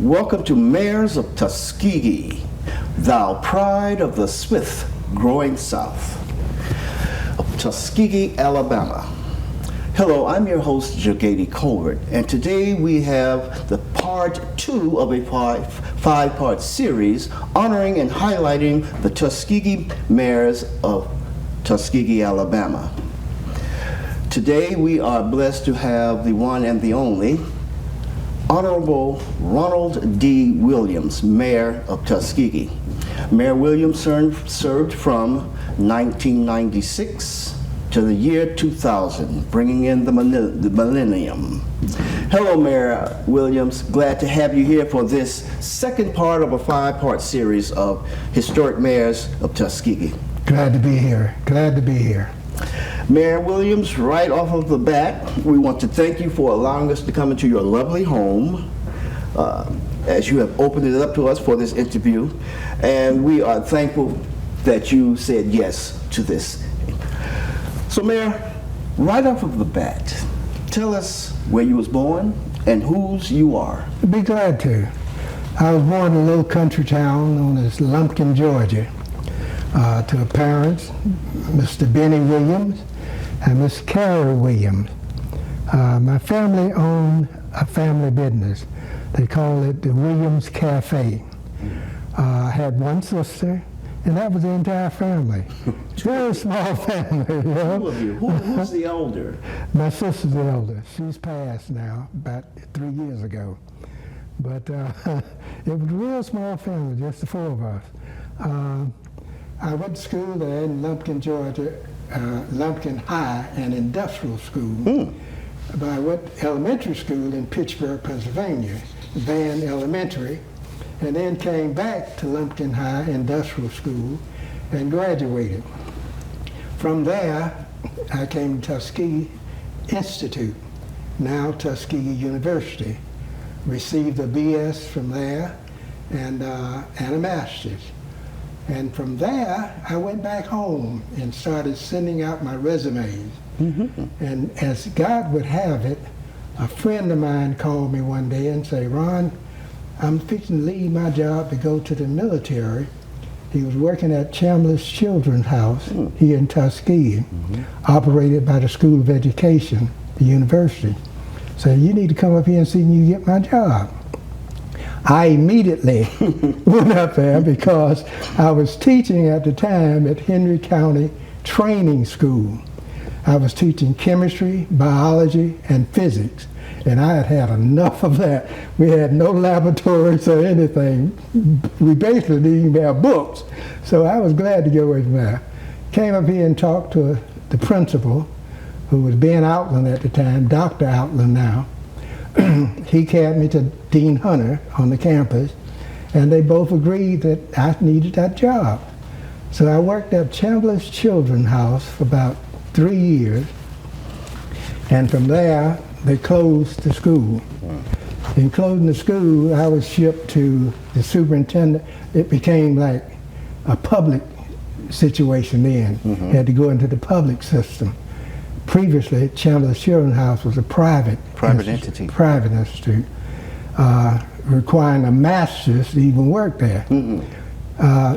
Welcome to Mayors of Tuskegee, thou pride of the swift growing south of Tuskegee, Alabama. Hello, I'm your host, Jagady Colbert, and today we have the part 2 of a five-part series honoring and highlighting the Tuskegee mayors of Tuskegee, Alabama. Today we are blessed to have the one and the only Honorable Ronald D. Williams, Mayor of Tuskegee. Mayor Williams served from 1996 to the year 2000, bringing in the millennium. Hello, Mayor Williams. Glad to have you here for this second part of a 5-part series of historic mayors of Tuskegee. Glad to be here. Glad to be here. Mayor Williams, right off of the bat, we want to thank you for allowing us to come into your lovely home as you have opened it up to us for this interview. And we are thankful that you said yes to this. So Mayor, right off of the bat, tell us where you was born and whose you are. I'd be glad to. I was born in a little country town known as Lumpkin, Georgia, to parents, Mr. Benny Williams and Miss Carrie Williams. My family owned a family business. They called it the Williams Cafe. I had one sister, and that was the entire family. Very small family. You know? Two of you. Who's the elder? My sister's the elder. She's passed now, about 3 years ago. But it was a real small family, just the 4 of us. I went to school there in Lumpkin, Georgia, Lumpkin High and Industrial School. But I went to elementary school in Pittsburgh, Pennsylvania, Van Elementary, and then came back to Lumpkin High Industrial School and graduated. From there, I came to Tuskegee Institute, now Tuskegee University, received a BS from there and a master's. And from there, I went back home and started sending out my resumes. And as God would have it, a friend of mine called me one day and said, "Ron, I'm fixing to leave my job to go to the military." He was working at Chandler's Children's House here in Tuskegee, operated by the School of Education, the university. So you need to come up here and see me get my job. I immediately went up there because I was teaching at the time at Henry County Training School. I was teaching chemistry, biology, and physics, and I had had enough of that. We had no laboratories or anything. We basically didn't even have books, so I was glad to get away from there. Came up here and talked to the principal, who was Ben Outland at the time, Dr. Outland now. He carried me to Dean Hunter on the campus, and they both agreed that I needed that job. So I worked at Chandler's Children's House for about 3 years, and from there they closed the school. In closing the school, I was shipped to the superintendent. It became like a public situation then. Had to go into the public system. Previously, Chandler's Children's House was a private entity. Private institute, requiring a master's to even work there.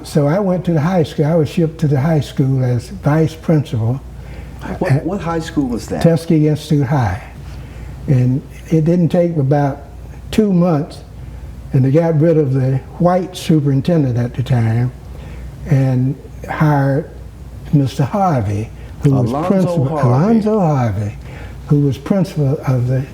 So I went to the high school. I was shipped to the high school as vice principal. What high school was that? Tuskegee Institute High. And it didn't take about 2 months, and they got rid of the white superintendent at the time and hired Mr. Harvey, who was Alonzo Harvey, who was principal of the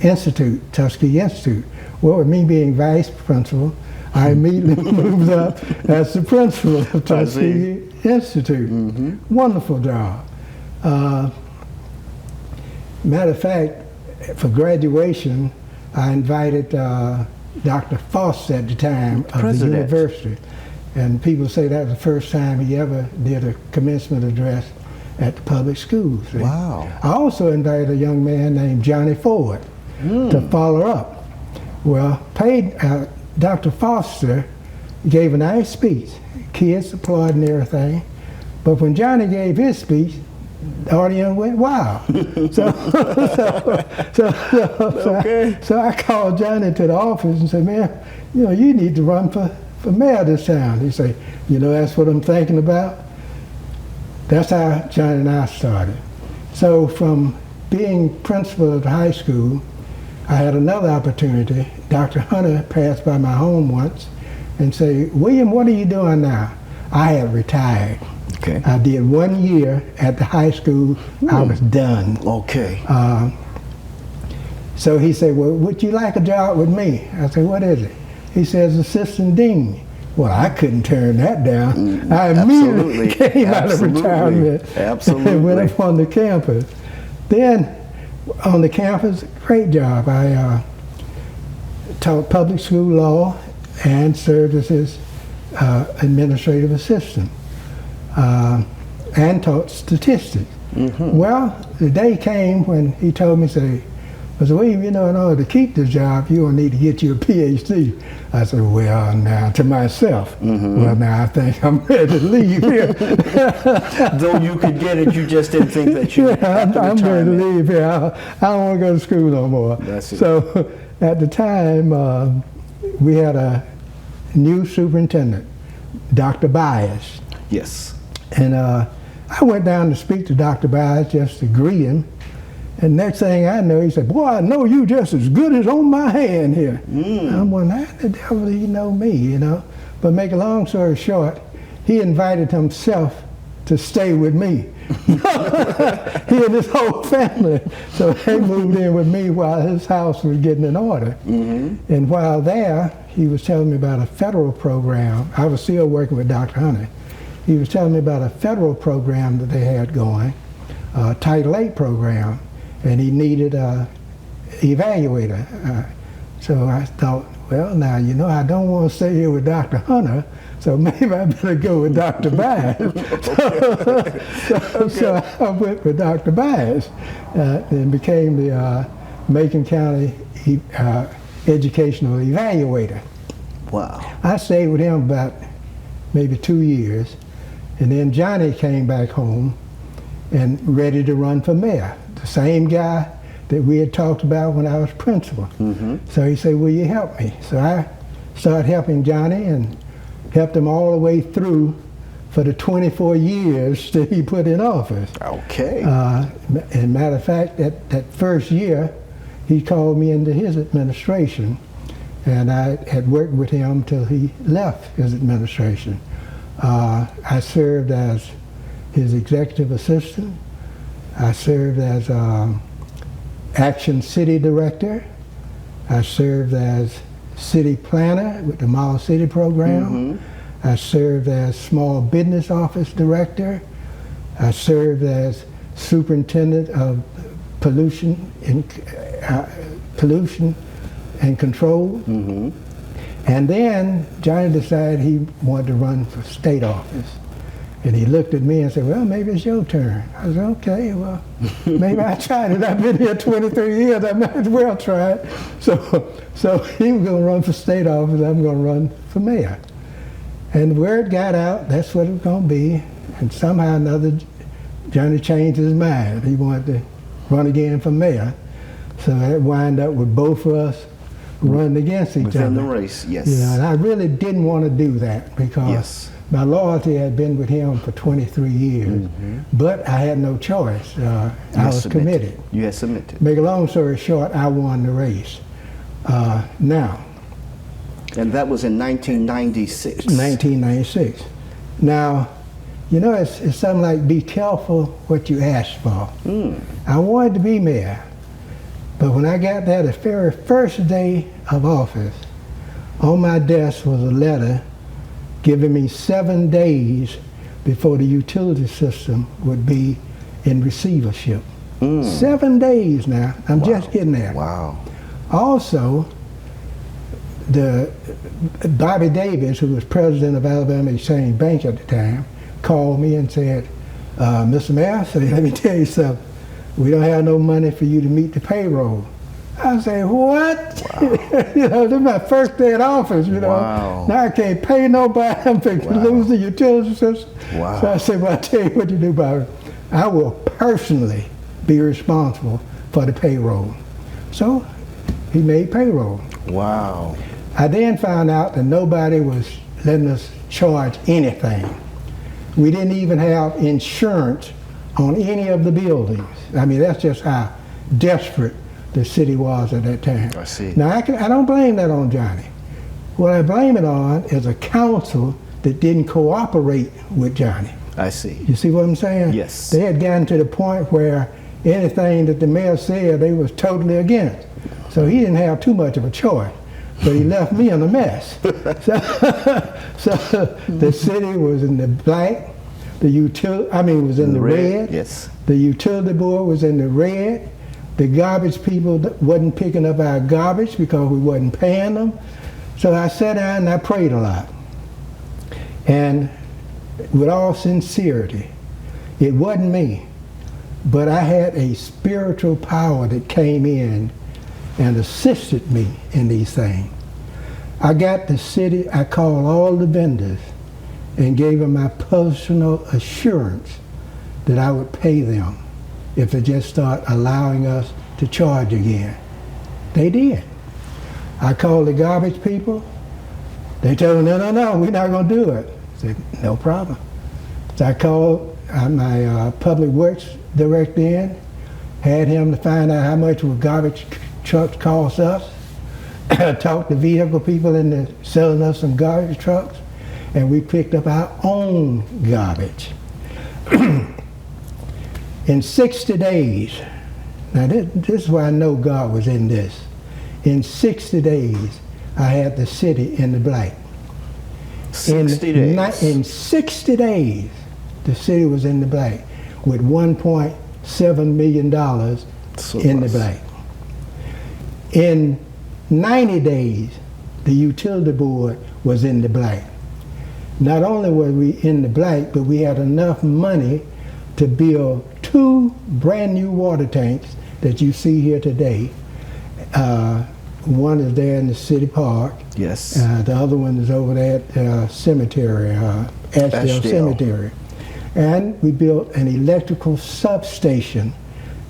institute, Tuskegee Institute. Well, with me being vice principal, I immediately moved up as the principal of Tuskegee Institute. Wonderful job. Matter of fact, for graduation, I invited Dr. Foster at the time of the university. And people say that was the first time he ever did a commencement address at the public schools. See? Wow. I also invited a young man named Johnny Ford to follow up. Well, Dr. Foster gave a nice speech. Kids applauded and everything. But when Johnny gave his speech, the audience went wild. So I called Johnny to the office and said, man, you need to run for mayor of this town. He said, that's what I'm thinking about. That's how Johnny and I started. So from being principal of the high school, I had another opportunity. Dr. Hunter passed by my home once and said, William, what are you doing now? I had retired. Okay. I did 1 year at the high school. I was done. Okay. So he said, well, would you like a job with me? I said, what is it? He says, assistant dean. Well, I couldn't turn that down. I immediately came out of retirement and went up on the campus. Then on the campus, great job. I taught public school law and served as his administrative assistant and taught statistics. Mm-hmm. Well, the day came when he told me, William, in order to keep this job, you will need to get you a PhD. I said, well, now, to myself, well, now I think I'm ready to leave here. Though you could get it, you just didn't think that you I'm ready to leave here. I don't want to go to school no more. That's it. So at the time, we had a new superintendent, Dr. Byers. Yes. And I went down to speak to Dr. Byers just to greet him. And next thing I know, he said, boy, I know you just as good as on my hand here. I'm wondering, how the devil do you know me, But make a long story short, he invited himself to stay with me. He and his whole family. So they moved in with me while his house was getting in order. Mm-hmm. And while there, he was telling me about a federal program. I was still working with Dr. Hunter. He was telling me about a federal program that they had going, a Title VIII program. And he needed an evaluator. So I thought, well, now, I don't want to stay here with Dr. Hunter, so maybe I better go with Dr. Byers. So I went with Dr. Byers and became the Macon County Educational Evaluator. Wow. I stayed with him about maybe 2 years, and then Johnny came back home and ready to run for mayor. The same guy that we had talked about when I was principal. Mm-hmm. So he said, will you help me? So I started helping Johnny and helped him all the way through for the 24 years that he put in office. Okay. And matter of fact, that first year, he called me into his administration, and I had worked with him till he left his administration. I served as his executive assistant. I served as Action City Director. I served as City Planner with the Model City Program. Mm-hmm. I served as Small Business Office Director. I served as Superintendent of Pollution and Control. Mm-hmm. And then Johnny decided he wanted to run for state office. And he looked at me and said, well, maybe it's your turn. I said, okay, well, maybe I tried it. I've been here 23 years. I might as well try it. So he was going to run for state office. I'm going to run for mayor. And the word got out, that's what it was going to be. And somehow or another, Johnny changed his mind. He wanted to run again for mayor. So that wound up with both of us running against each other. Within the race, yes. And I really didn't want to do that because my loyalty had been with him for 23 years, mm-hmm. but I had no choice. I was committed. You had submitted. Make a long story short, I won the race. Now. And that was in 1996. 1996. Now, it's something like be careful what you ask for. I wanted to be mayor, but when I got there the very first day of office, on my desk was a letter giving me 7 days before the utility system would be in receivership. 7 days now. I'm just getting there. Wow. Also, Bobby Davis, who was president of Alabama Exchange Bank at the time, called me and said, Mr. Mayor, let me tell you something. We don't have no money for you to meet the payroll. I said, what? Wow. This is my first day in office, Wow. Now I can't pay nobody. I'm going to lose the utility system. Wow. So I said, well, I'll tell you what you do, Bobby. I will personally be responsible for the payroll. So he made payroll. Wow. I then found out that nobody was letting us charge anything. We didn't even have insurance on any of the buildings. I mean, that's just how desperate the city was at that time. I see. Now, I don't blame that on Johnny. What I blame it on is a council that didn't cooperate with Johnny. I see. You see what I'm saying? Yes. They had gotten to the point where anything that the mayor said, they was totally against. So he didn't have too much of a choice, but he left me in a mess. So the city was in the black, was in the red. Yes. The utility board was in the red. The garbage people wasn't picking up our garbage because we wasn't paying them. So I sat down and I prayed a lot. And with all sincerity, it wasn't me, but I had a spiritual power that came in and assisted me in these things. I got the city, I called all the vendors and gave them my personal assurance that I would pay them if they just start allowing us to charge again. They did. I called the garbage people. They told me, no, we're not going to do it. I said, no problem. So I called my public works director in, had him to find out how much would garbage trucks cost us, talked to vehicle people into selling us some garbage trucks, and we picked up our own garbage. In 60 days, now this is why I know God was in this. In 60 days, I had the city in the black. 60 days. In 60 days, the city was in the black with $1.7 million in the black. In 90 days, the utility board was in the black. Not only were we in the black, but we had enough money to build 2 brand new water tanks that you see here today. One is there in the city park. Yes. The other one is over there at the cemetery, Ashdale Cemetery. And we built an electrical substation,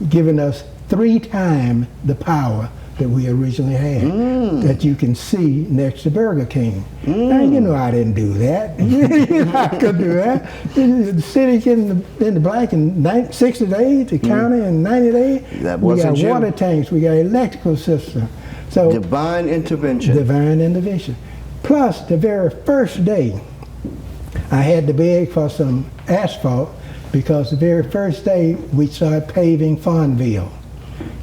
giving us 3 times the power that we originally had, that you can see next to Burger King. Now, you know I didn't do that. You know I couldn't do that. The city in the black in 60 days, the county in 90 days. That we wasn't got you. water tanks, we got electrical system. So Divine intervention. divine intervention. Plus, the very first day, I had to beg for some asphalt because the very first day we started paving Farmville.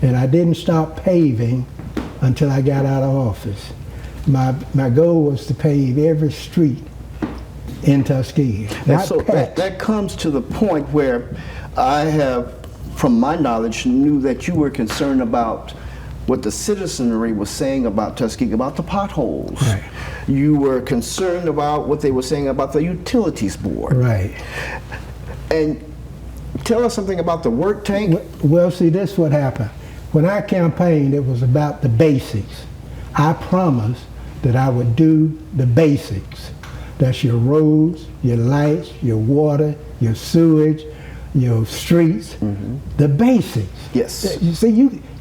And I didn't stop paving until I got out of office. My goal was to pave every street in Tuskegee. And so that comes to the point where I have, from my knowledge, knew that you were concerned about what the citizenry was saying about Tuskegee, about the potholes. Right. You were concerned about what they were saying about the utilities board. Right. And tell us something about the work tank. Well, see, this is what happened. When I campaigned, it was about the basics. I promised that I would do the basics. That's your roads, your lights, your water, your sewage, your streets, the basics. Yes. You see,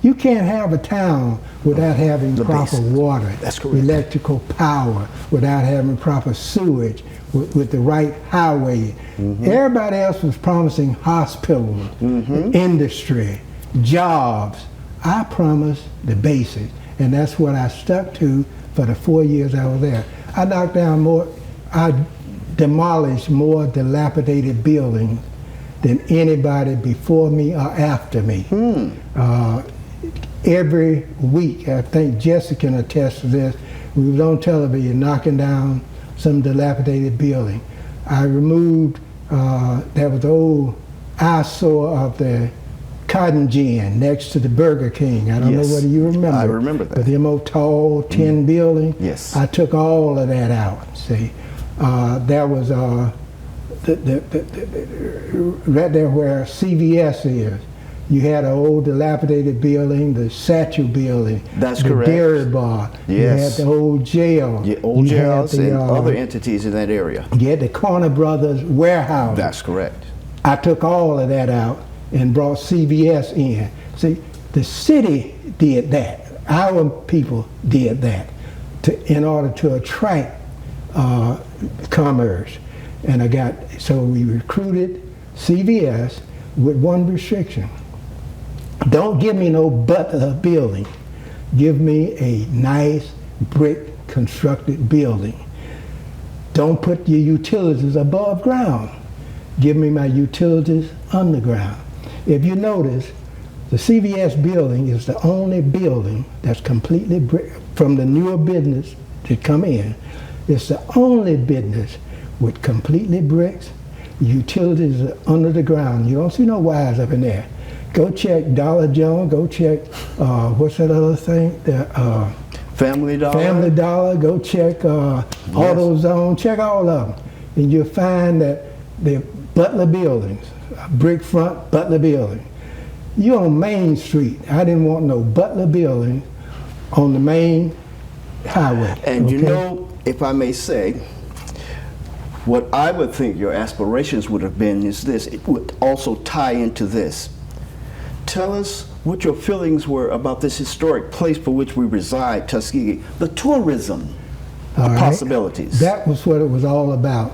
you can't have a town without having The proper basics. water, That's correct. electrical power, without having proper sewage, with the right highway. Everybody else was promising hospitals, industry, jobs. I promised the basics, and that's what I stuck to for the 4 years I was there. I demolished more dilapidated buildings than anybody before me or after me. Every week, I think Jesse can attest to this, we was on television knocking down some dilapidated building. I removed, there was the old eyesore of the Cotton Gin next to the Burger King. I don't know whether you remember. I remember that. But them old tall tin building. Yes. I took all of that out, see. There was right there where CVS is. You had an old dilapidated building, the Satchel building. That's the correct. Dairy Bar. Yes. You had the old jail. Yeah, old You had jails the, and other entities in that area. You had the Corner Brothers warehouse. That's correct. I took all of that out and brought CVS in. See, the city did that. Our people did that in order to attract commerce. And so we recruited CVS with one restriction. Don't give me no Butler building. Give me a nice brick constructed building. Don't put your utilities above ground. Give me my utilities underground. If you notice, the CVS building is the only building that's completely brick, from the newer business that come in. It's the only business with completely bricks. Utilities are under the ground. You don't see no wires up in there. Go check Dollar General. Go check what's that other thing? Family Dollar. Family Dollar. Go check AutoZone. Check all of them, and you'll find that they're Butler buildings, brick front Butler building. You on Main Street. I didn't want no Butler building on the main highway. And okay? you know, if I may say, what I would think your aspirations would have been is this. It would also tie into this. Tell us what your feelings were about this historic place for which we reside, Tuskegee, the tourism possibilities. That was what it was all about.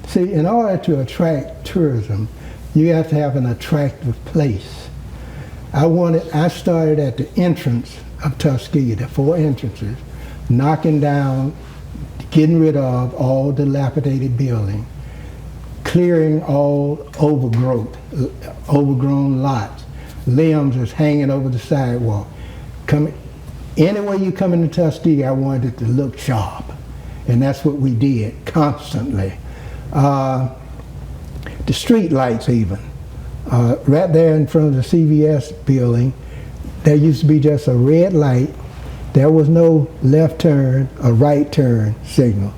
See, in order to attract tourism, you have to have an attractive place. I started at the entrance of Tuskegee, the 4 entrances, knocking down, getting rid of all dilapidated buildings, clearing all overgrown lots. Limbs is hanging over the sidewalk. Anywhere you come into Tuskegee, I wanted it to look sharp. And that's what we did constantly. The street lights even. Right there in front of the CVS building, there used to be just a red light. There was no left turn or right turn signal.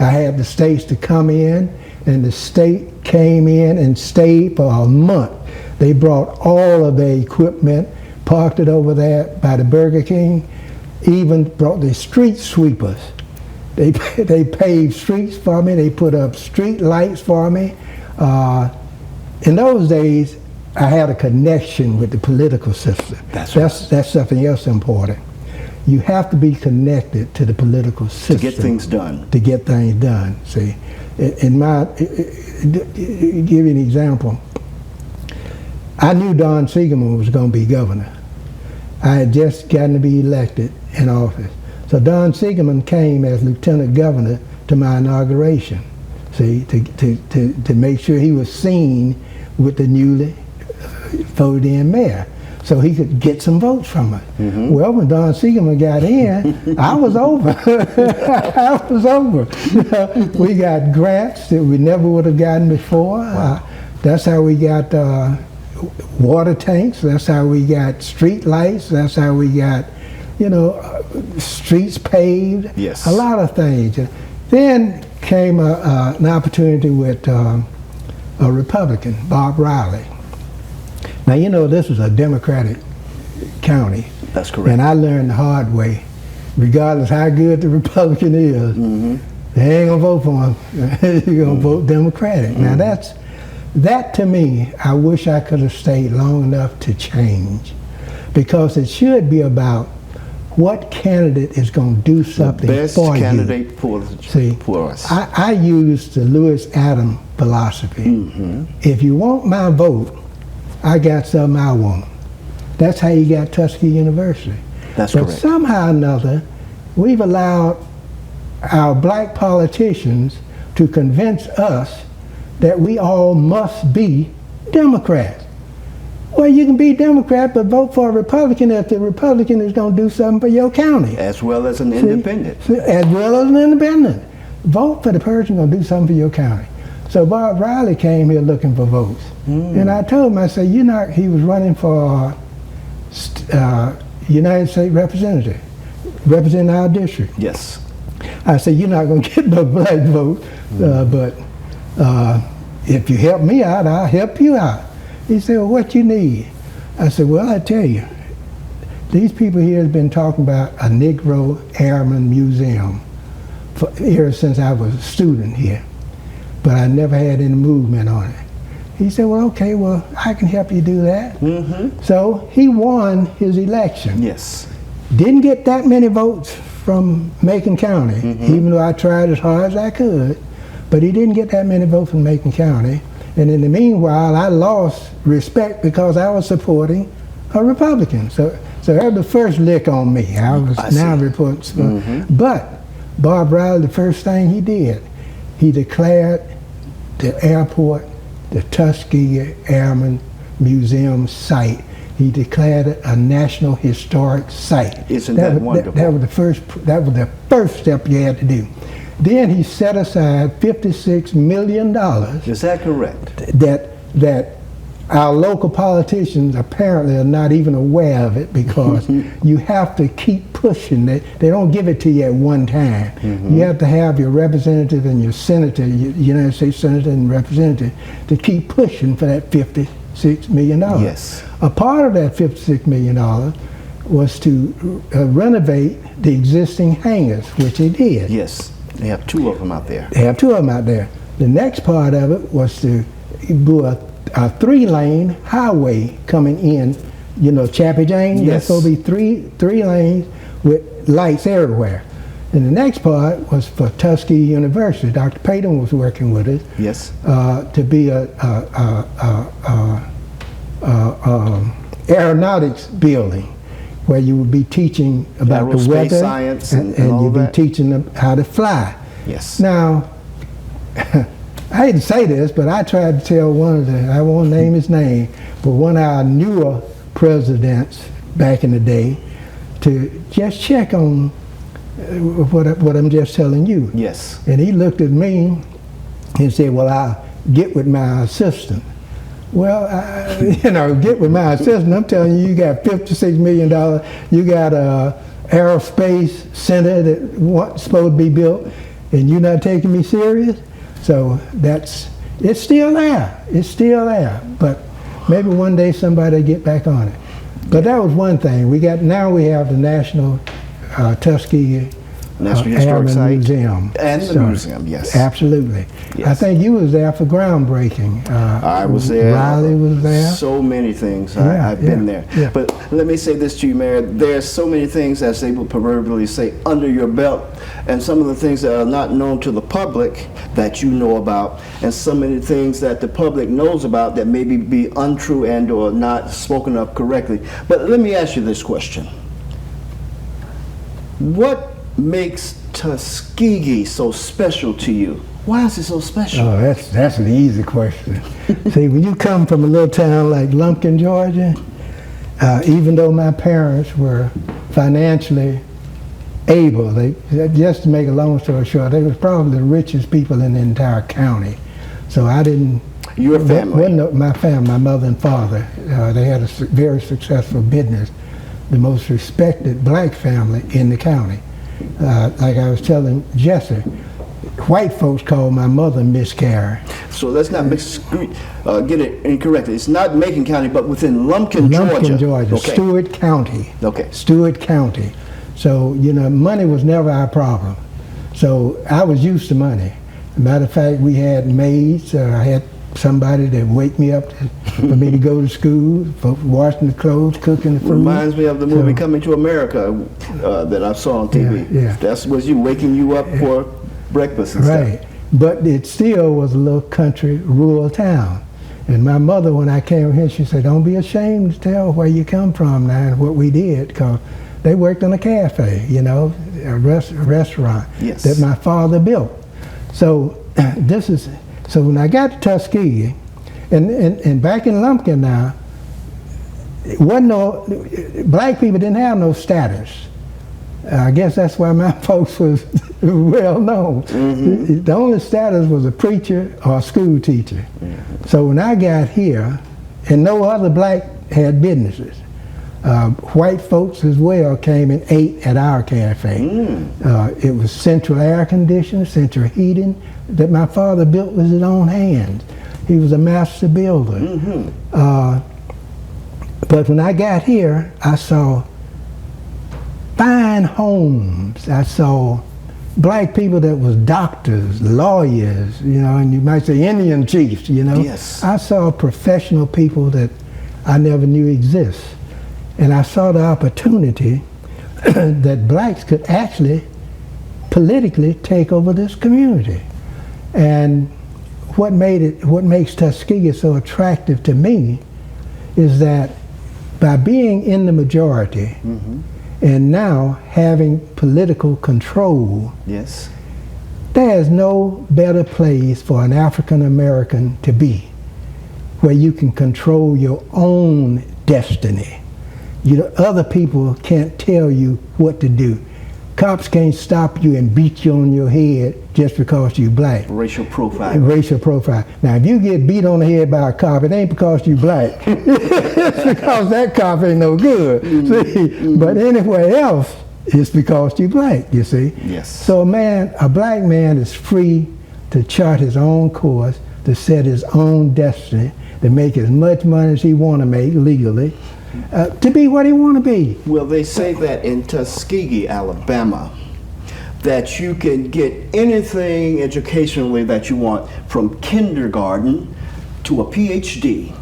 I had the states to come in, and the state came in and stayed for a month. They brought all of their equipment, parked it over there by the Burger King, even brought the street sweepers. They paved streets for me, they put up street lights for me. In those days, I had a connection with the political system. That's something else important. You have to be connected to the political system. To get things done. To get things done, see. Give you an example. I knew Don Siegelman was going to be governor. I had just gotten to be elected in office. So Don Siegelman came as lieutenant governor to my inauguration, see, to make sure he was seen with the newly voted in mayor, so he could get some votes from us. Mm-hmm. Well, when Don Siegelman got in, I was over. I was over. We got grants that we never would have gotten before. Wow. That's how we got water tanks. That's how we got street lights. That's how we got, streets paved. Yes. A lot of things. Then came an opportunity with a Republican, Bob Riley. Now, this was a Democratic county. That's correct. And I learned the hard way, regardless how good the Republican is, mm-hmm. They ain't gonna vote for him. You're gonna vote Democratic. Mm-hmm. Now that to me, I wish I could have stayed long enough to change, because it should be about what candidate is going to do something for you. The best candidate for us. I used the Lewis Adams philosophy. Mm-hmm. If you want my vote, I got something I want. That's how you got Tuskegee University. That's correct. But somehow or another, we've allowed our black politicians to convince us that we all must be Democrats. Well, you can be Democrat, but vote for a Republican if the Republican is going to do something for your county. As well as an independent. As well as an independent. Vote for the person going to do something for your county. So Bob Riley came here looking for votes. Mm. And I told him, I said, he was running for United States representative, representing our district. Yes. I said, you're not going to get no black vote, but if you help me out, I'll help you out. He said, well, what you need? I said, well, I tell you, these people here have been talking about a Negro Airman Museum ever since I was a student here, but I never had any movement on it. He said, well, okay, well, I can help you do that. Mm-hmm. So he won his election. Yes. Didn't get that many votes from Macon County, even though I tried as hard as I could, but he didn't get that many votes from Macon County. And in the meanwhile, I lost respect because I was supporting a Republican. So that was the first lick on me. I was now reporting. But Bob Riley, the first thing he did, he declared the airport the Tuskegee Airmen Museum site. He declared it a National Historic Site. Isn't that wonderful? That was the first step you had to do. Then he set aside $56 million. Is that correct? That our local politicians apparently are not even aware of it, because you have to keep pushing. They don't give it to you at one time. You have to have your representative and your senator, United States senator and representative, to keep pushing for that $56 million. Yes. A part of that $56 million was to renovate the existing hangars, which they did. Yes. They have 2 of them out there. They have 2 of them out there. The next part of it was to do a 3-lane highway coming in, Chappie James. Yes. That's supposed to be three lanes with lights everywhere. And the next part was for Tuskegee University. Dr. Payton was working with us. Yes. To be a aeronautics building, where you would be teaching about the weather, science and you'd be teaching them how to fly. Yes. Now, I hate to say this, but I tried to tell I won't name his name, but one of our newer presidents back in the day, to just check on what I'm just telling you. Yes. And he looked at me and said, well, I'll get with my assistant. Well, get with my assistant. I'm telling you, you got $56 million. You got a aerospace center that's supposed to be built, and you're not taking me serious? So it's still there. It's still there. But maybe one day somebody will get back on it. But that was one thing. Now we have the National Tuskegee National Historic Site Museum. And the museum, yes. Absolutely. Yes. I think you was there for groundbreaking. I was there. Riley was there. So many things. Yeah, I've been there. Yeah. But let me say this to you, Mayor. There's so many things, as they will proverbially say, under your belt, and some of the things that are not known to the public that you know about, and so many things that the public knows about that maybe be untrue and or not spoken of correctly. But let me ask you this question. What makes Tuskegee so special to you? Why is it so special? Oh, that's an easy question. See, when you come from a little town like Lumpkin, Georgia, even though my parents were financially able, just to make a long story short, they was probably the richest people in the entire county. So I didn't. Your family? My family, my mother and father, they had a very successful business, the most respected black family in the county. Like I was telling Jesse, white folks call my mother Miss Carey. So let's not get it incorrectly. It's not Macon County, but within Lumpkin, Georgia. Okay. Stewart County. Okay. Stewart County. So, money was never our problem. So I was used to money. Matter of fact, we had maids. I had somebody that wake me up for me to go to school, for washing the clothes, cooking the food. Reminds me of the movie Coming to America that I saw on TV. Yeah. That was you waking you up for breakfast and right. stuff. But it still was a little country, rural town. And my mother, when I came here, she said, don't be ashamed to tell where you come from now and what we did, because they worked in a cafe, a restaurant that my father built. So so when I got to Tuskegee, and back in Lumpkin now, it wasn't black people didn't have no status. I guess that's why my folks was well known. The only status was a preacher or a school teacher. So when I got here, and no other black had businesses, white folks as well came and ate at our cafe. It was central air conditioning, central heating that my father built with his own hands. He was a master builder. But when I got here, I saw fine homes. I saw black people that was doctors, lawyers, you know, and you might say Indian chiefs, you know. Yes. I saw professional people that I never knew exist. And I saw the opportunity that blacks could actually politically take over this community. And what makes Tuskegee so attractive to me is that by being in the majority and now having political control, Yes. there is no better place for an African American to be, where you can control your own destiny. You know, other people can't tell you what to do. Cops can't stop you and beat you on your head just because you're black. Racial profile. Racial profile. Now, if you get beat on the head by a cop, it ain't because you black. It's because that cop ain't no good. See? But anywhere else, it's because you black, you see. Yes. So a black man is free to chart his own course, to set his own destiny, to make as much money as he want to make legally, to be what he want to be. Well, they say that in Tuskegee, Alabama, that you can get anything educationally that you want, from kindergarten to a PhD.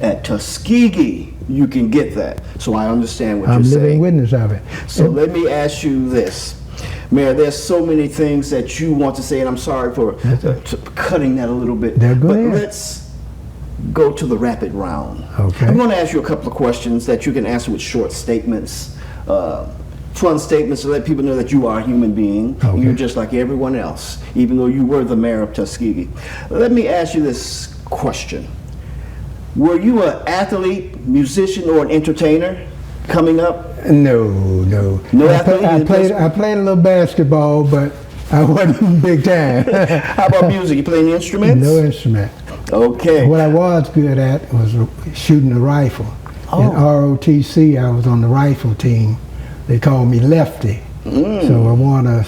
At Tuskegee, you can get that. So I understand what I'm you're saying. living witness of it. So let me ask you this. Mayor, there's so many things that you want to say, and I'm sorry for cutting that a little bit. Go but ahead. let's go to the rapid round. Okay. I'm going to ask you a couple of questions that you can answer with short statements, fun statements to let people know that you are a human being. Okay. You're just like everyone else, even though you were the mayor of Tuskegee. Let me ask you this question. Were you an athlete, musician, or an entertainer coming up? No. No athlete? I played a little basketball, but I wasn't big time. How about music? You play any instruments? No instrument. Okay. What I was good at was shooting a rifle. Oh. In ROTC, I was on the rifle team. They called me Lefty. So I won a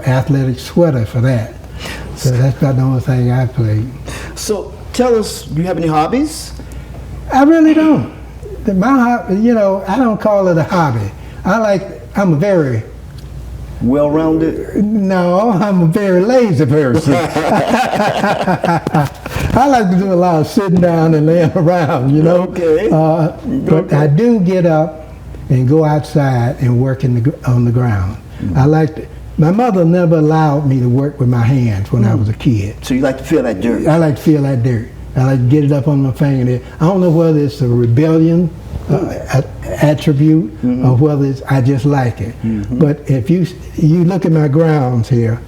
athletic sweater for that. So that's about the only thing I played. So tell us, do you have any hobbies? I really don't. You know, I don't call it a hobby. I'm a very Well-rounded? No, I'm a very lazy person. I like to do a lot of sitting down and laying around, you know. Okay. But I do get up and go outside and work on the ground. My mother never allowed me to work with my hands when I was a kid. So you like to feel that dirt? I like to feel that dirt. I like to get it up on my fingernail. I don't know whether it's a rebellion attribute or whether I just like it. But if you look at my grounds here,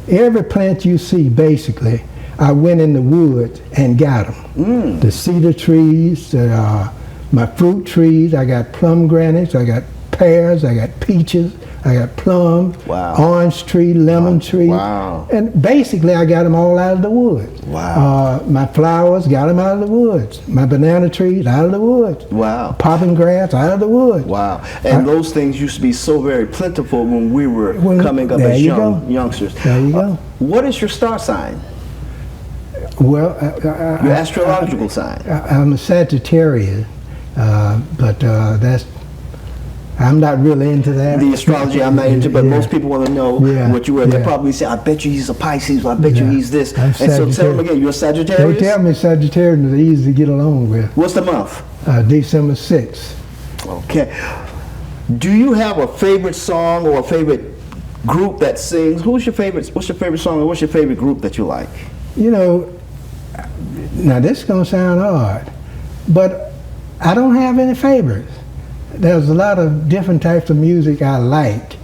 every plant you see, basically, I went in the woods and got them. The cedar trees, my fruit trees, I got pomegranates, I got pears, I got peaches, I got plums, orange tree, lemon tree. Wow. And basically I got them all out of the woods. Wow. My flowers, got them out of the woods. My banana trees, out of the woods. Wow. Popping grass, out of the woods. Wow. And those things used to be so very plentiful when we were coming up as youngsters. There you go. What is your star sign? Well, Your astrological sign? I'm a Sagittarius, but I'm not really into that. The astrology I'm not into, but most people want to know what you were. They probably say, I bet you he's a Pisces, or I bet you he's this. And so tell them again, you're a Sagittarius? They tell me Sagittarius is easy to get along with. What's the month? December 6th. Okay. Do you have a favorite song or a favorite group that sings? What's your favorite song or what's your favorite group that you like? You know, now this is going to sound odd, but I don't have any favorites. There's a lot of different types of music I like,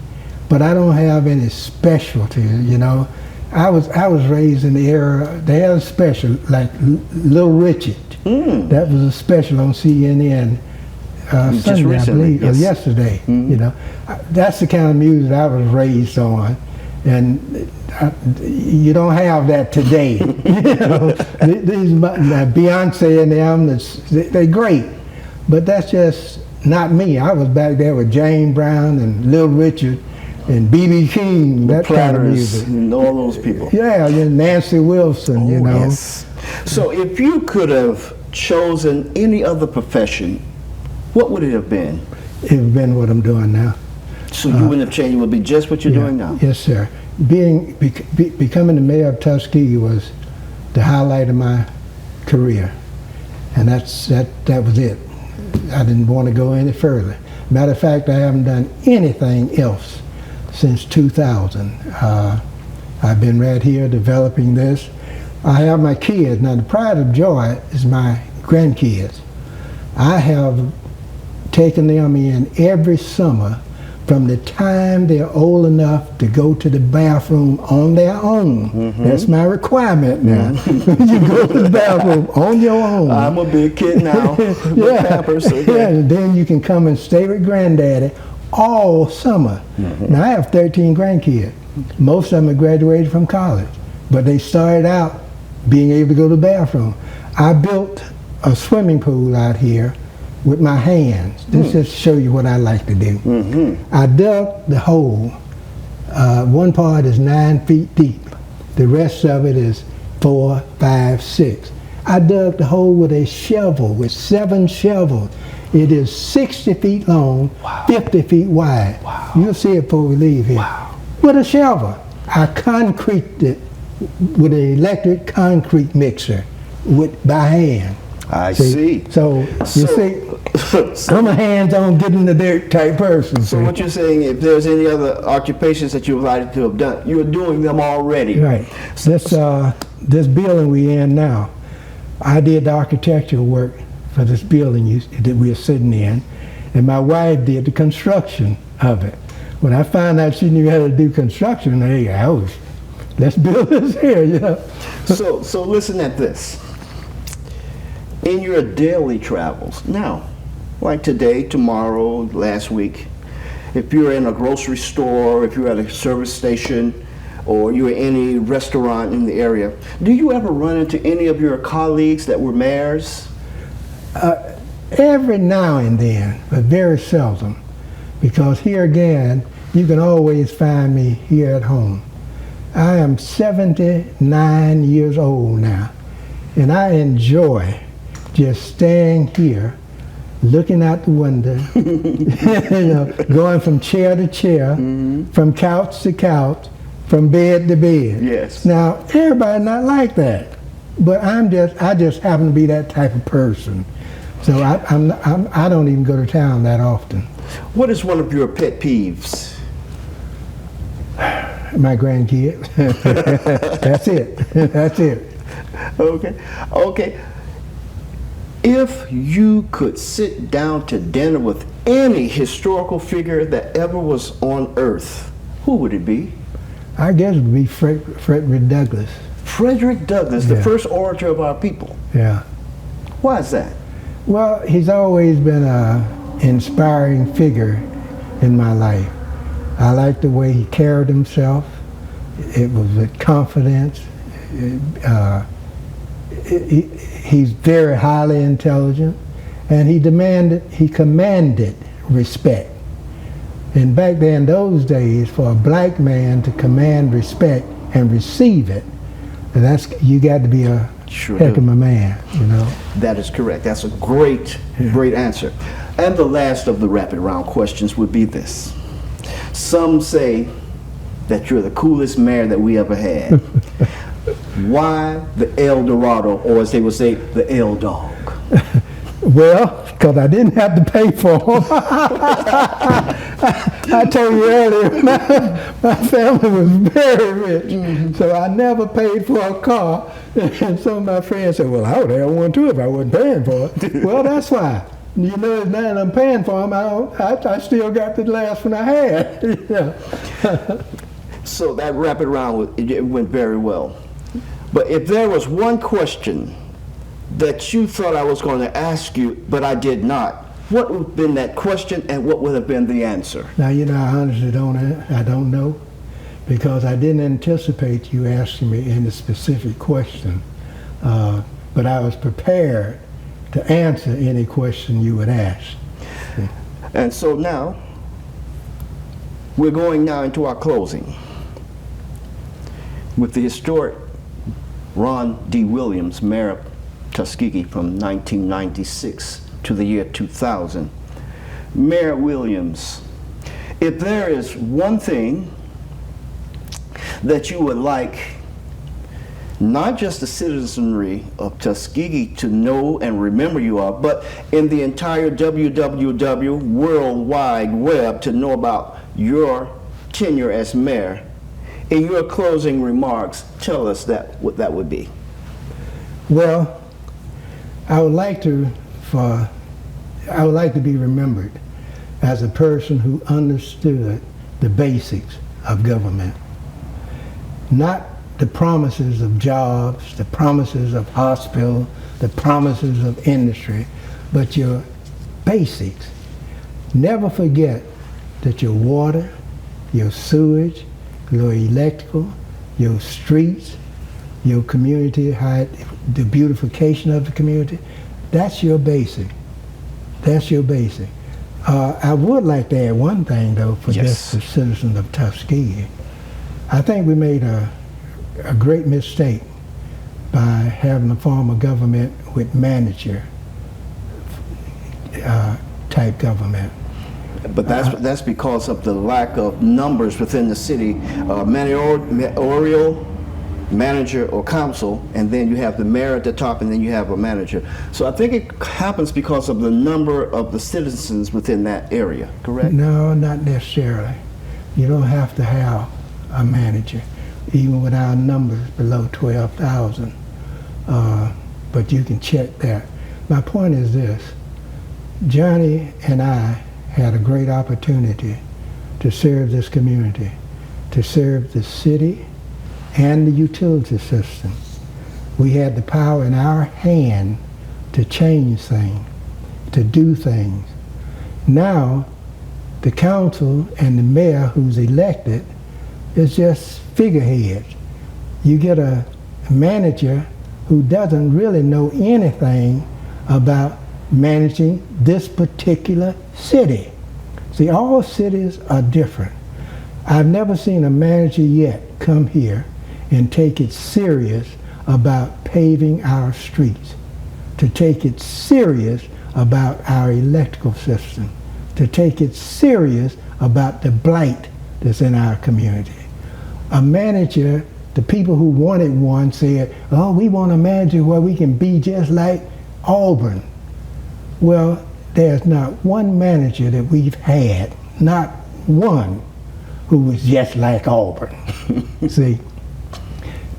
but I don't have any specialty, you know. I was raised in the era, they had a special, like Little Richard. That was a special on CNN Sunday, recently, I believe, or yesterday, you know. That's the kind of music I was raised on, and you don't have that today. You know, these Beyonce and them, they're great, but that's just not me. I was back there with James Brown and Little Richard and B.B. King, that kind of music. And all those people. Yeah, Nancy Wilson, you know. Yes. So if you could have chosen any other profession, what would it have been? It would have been what I'm doing now. So you wouldn't have changed, it would be just what you're doing now? Yes, sir. becoming the mayor of Tuskegee was the highlight of my career, and that was it. I didn't want to go any further. Matter of fact, I haven't done anything else since 2000. I've been right here developing this. I have my kids. Now, the pride of joy is my grandkids. I have taken them in every summer from the time they're old enough to go to the bathroom on their own. That's my requirement now. You go to the bathroom on your own. I'm a big kid now. Yeah. Pampers, okay. Yeah, and then you can come and stay with granddaddy all summer. Now I have 13 grandkids. Most of them have graduated from college, but they started out being able to go to the bathroom. I built a swimming pool out here with my hands. This just show you what I like to do. I dug the hole. One part is 9 feet deep. The rest of it is 4, 5, 6. I dug the hole with a shovel, with 7 shovels. It is 60 feet long, 50 feet wide. You'll see it before we leave here. With a shovel. I concreted it with an electric concrete mixer by hand. I see. So you see, I'm a hands-on, get in the dirt type person. So what you're saying, if there's any other occupations that you would like to have done, you're doing them already. Right. This building we in now, I did the architectural work for this building that we're sitting in, and my wife did the construction of it. When I found out she knew how to do construction, let's build this here, you know. So listen at this. In your daily travels, now, like today, tomorrow, last week, if you're in a grocery store, if you're at a service station, or you're in any restaurant in the area, do you ever run into any of your colleagues that were mayors? Every now and then, but very seldom, because here again, you can always find me here at home. I am 79 years old now, and I enjoy just staying here, looking out the window, going from chair to chair, from couch to couch, from bed to bed. Yes. Now, everybody not like that, but I just happen to be that type of person. So I don't even go to town that often. What is one of your pet peeves? My grandkids. That's it. That's it. Okay. If you could sit down to dinner with any historical figure that ever was on Earth, who would it be? I guess it would be Frederick Douglass. Frederick Douglass, the first orator of our people. Yeah. Why is that? Well, he's always been an inspiring figure in my life. I like the way he carried himself. It was with confidence. He's very highly intelligent, and he commanded respect. And back then, those days, for a black man to command respect and receive it, you got to be a heck of a man, you know. That is correct. That's a great answer. And the last of the rapid round questions would be this. Some say that you're the coolest mayor that we ever had. Why the El Dorado, or as they would say, the El Dog? Well, because I didn't have to pay for them. I told you earlier, my family was very rich, so I never paid for a car. And some of my friends said, well, I would have one too if I wasn't paying for it. Well, that's why. You know, now that I'm paying for them, I still got the last one I had. So that rapid round, it went very well. But if there was one question that you thought I was going to ask you, but I did not, what would have been that question and what would have been the answer? Now, you know, I honestly don't know, because I didn't anticipate you asking me any specific question. But I was prepared to answer any question you would ask. And so now, we're going now into our closing with the historic Ron D. Williams, Mayor of Tuskegee from 1996 to the year 2000. Mayor Williams, if there is one thing that you would like not just the citizenry of Tuskegee to know and remember you of, but in the entire WWW World Wide Web to know about your tenure as mayor? In your closing remarks, tell us what that would be. Well, I would like to be remembered as a person who understood the basics of government. Not the promises of jobs, the promises of hospital, the promises of industry, but your basics. Never forget that your water, your sewage, your electrical, your streets, your community, the beautification of the community, that's your basic. That's your basic. I would like to add one thing, though, for just the citizens of Tuskegee. I think we made a great mistake by having a form of government with manager type government. But that's because of the lack of numbers within the city, mayoral, manager, or council, and then you have the mayor at the top, and then you have a manager. So I think it happens because of the number of the citizens within that area, correct? No, not necessarily. You don't have to have a manager, even with our numbers below 12,000. But you can check that. My point is this. Johnny and I had a great opportunity to serve this community, to serve the city and the utility system. We had the power in our hand to change things, to do things. Now, the council and the mayor who's elected is just figureheads. You get a manager who doesn't really know anything about managing this particular city. See, all cities are different. I've never seen a manager yet come here and take it serious about paving our streets, to take it serious about our electrical system, to take it serious about the blight that's in our community. A manager, the people who wanted one said, oh, we want a manager where we can be just like Auburn. Well, there's not one manager that we've had, not one, who was just like Auburn. See,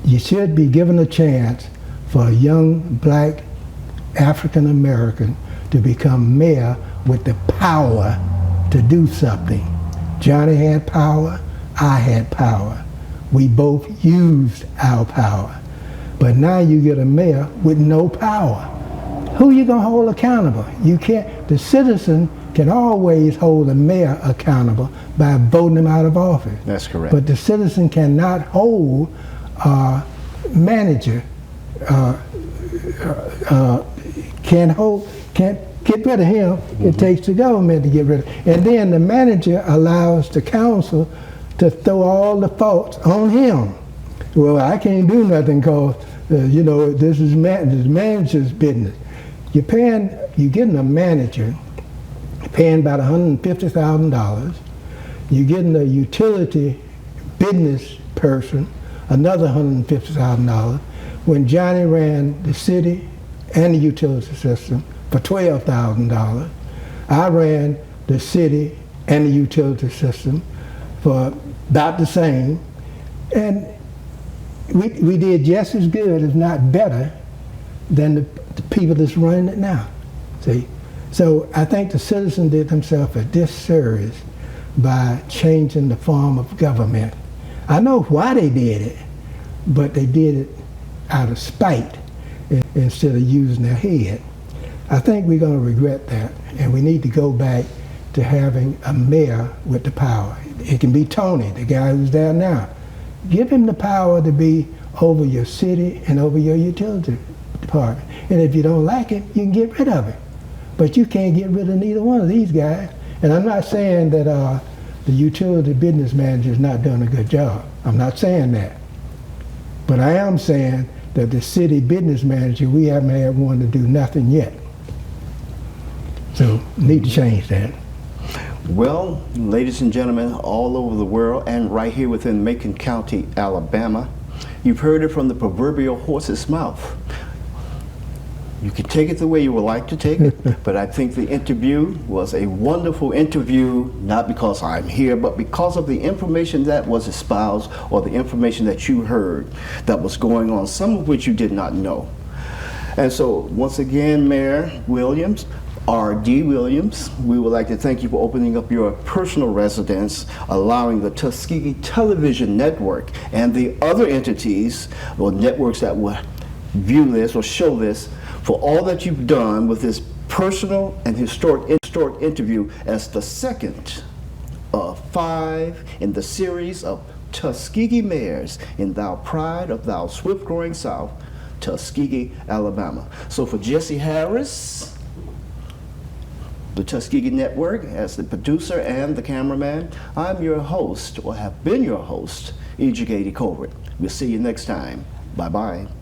you should be given a chance for a young black African American to become mayor with the power to do something. Johnny had power, I had power. We both used our power. But now you get a mayor with no power. Who you gonna hold accountable? You can't. The citizen can always hold the mayor accountable by voting him out of office. That's correct. But the citizen cannot hold a manager, can't get rid of him. Mm-hmm. It takes the government to get rid of him. And then the manager allows the council to throw all the faults on him. Well, I can't do nothing because, this is manager's business. You're getting a manager, paying about $150,000. You're getting a utility business person, another $150,000. When Johnny ran the city and the utility system for $12,000, I ran the city and the utility system for about the same. And we did just as good, if not better, than the people that's running it now. See? So I think the citizens did themselves a disservice by changing the form of government. I know why they did it, but they did it out of spite instead of using their head. I think we're going to regret that, and we need to go back to having a mayor with the power. It can be Tony, the guy who's there now. Give him the power to be over your city and over your utility department. And if you don't like it, you can get rid of it. But you can't get rid of neither one of these guys. And I'm not saying that the utility business manager is not doing a good job. I'm not saying that. But I am saying that the city business manager, we haven't had one to do nothing yet. So need to change that. Well, ladies and gentlemen, all over the world and right here within Macon County, Alabama, you've heard it from the proverbial horse's mouth. You can take it the way you would like to take it, but I think the interview was a wonderful interview, not because I'm here, but because of the information that was espoused or the information that you heard that was going on, some of which you did not know. And so, once again, Mayor Williams, R.D. Williams, we would like to thank you for opening up your personal residence, allowing the Tuskegee Television Network and the other entities or networks that will view this or show this for all that you've done with this personal and historic interview as the second of 5 in the series of Tuskegee Mayors in Thou Pride of Thou Swift Growing South, Tuskegee, Alabama. So for Jesse Harris, the Tuskegee Network, as the producer and the cameraman, I'm your host, or have been your host, Ejigadi Covert. We'll see you next time. Bye-bye.